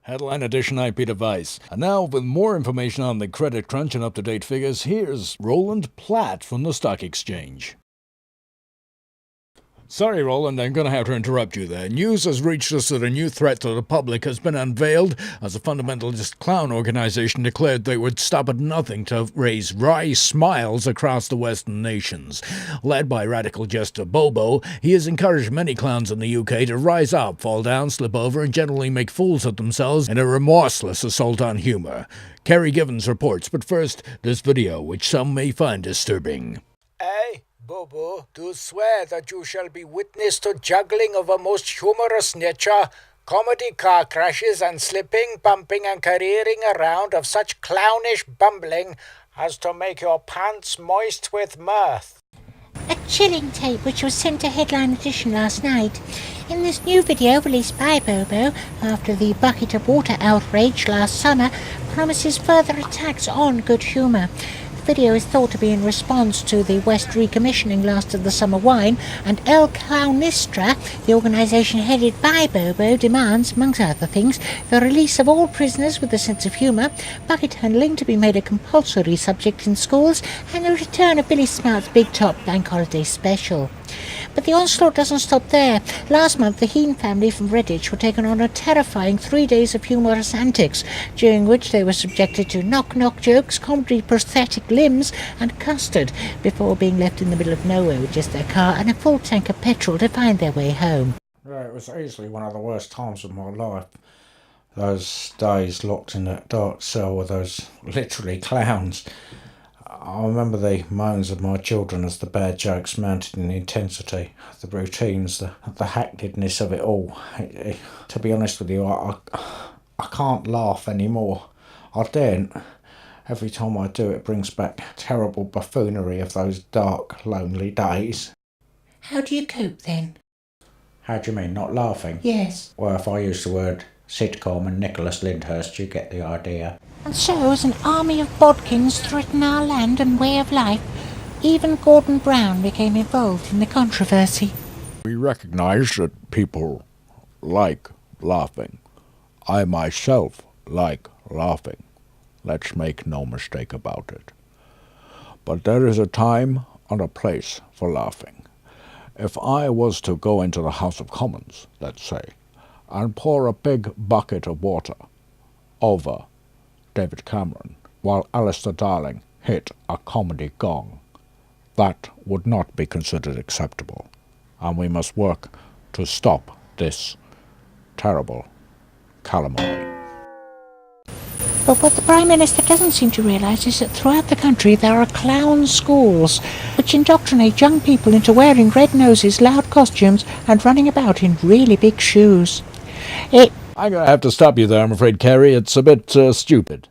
Headline Edition IP device. And now, with more information on the credit crunch and up-to-date figures, here's Roland Platt from the Stock Exchange. Sorry, Roland, I'm going to have to interrupt you there. News has reached us that a new threat to the public has been unveiled as a fundamentalist clown organization declared they would stop at nothing to raise wry smiles across the Western nations. Led by radical jester Bobo, he has encouraged many clowns in the UK to rise up, fall down, slip over, and generally make fools of themselves in a remorseless assault on humour. Kerry Givens reports, but first, this video, which some may find disturbing. Bobo, do swear that you shall be witness to juggling of a most humorous nature, comedy car crashes and slipping, bumping and careering around of such clownish bumbling as to make your pants moist with mirth. A chilling tape which was sent to Headline Edition last night. In this new video released by Bobo after the bucket of water outrage last summer promises further attacks on good humour. The video is thought to be in response to the West recommissioning last of the summer wine, and El Clownistra, the organisation headed by Bobo, demands, amongst other things, the release of all prisoners with a sense of humour, bucket handling to be made a compulsory subject in schools, and the return of Billy Smart's Big Top Bank Holiday Special. But the onslaught doesn't stop there. Last month, the Heen family from Redditch were taken on a terrifying 3 days of humorous antics, during which they were subjected to knock-knock jokes, comedy prosthetic limbs, and custard, before being left in the middle of nowhere with just their car and a full tank of petrol to find their way home. Yeah, it was easily one of the worst times of my life. Those days locked in that dark cell with those literally clowns. I remember the moans of my children as the bad jokes mounted in intensity, the routines, the hackness of it all. To be honest with you, I can't laugh anymore. I daren't. Every time I do, it brings back terrible buffoonery of those dark, lonely days. How do you cope then? How do you mean, not laughing? Yes. Well, if I use the word sitcom and Nicholas Lyndhurst, you get the idea. And so, as an army of bodkins threaten our land and way of life, even Gordon Brown became involved in the controversy. We recognize that people like laughing. I myself like laughing. Let's make no mistake about it. But there is a time and a place for laughing. If I was to go into the House of Commons, let's say, and pour a big bucket of water over David Cameron while Alistair Darling hit a comedy gong, that would not be considered acceptable, and we must work to stop this terrible calumny. But what the Prime Minister doesn't seem to realise is that throughout the country there are clown schools which indoctrinate young people into wearing red noses, loud costumes and running about in really big shoes. I'm going to have to stop you there, I'm afraid, Kerry. It's a bit stupid.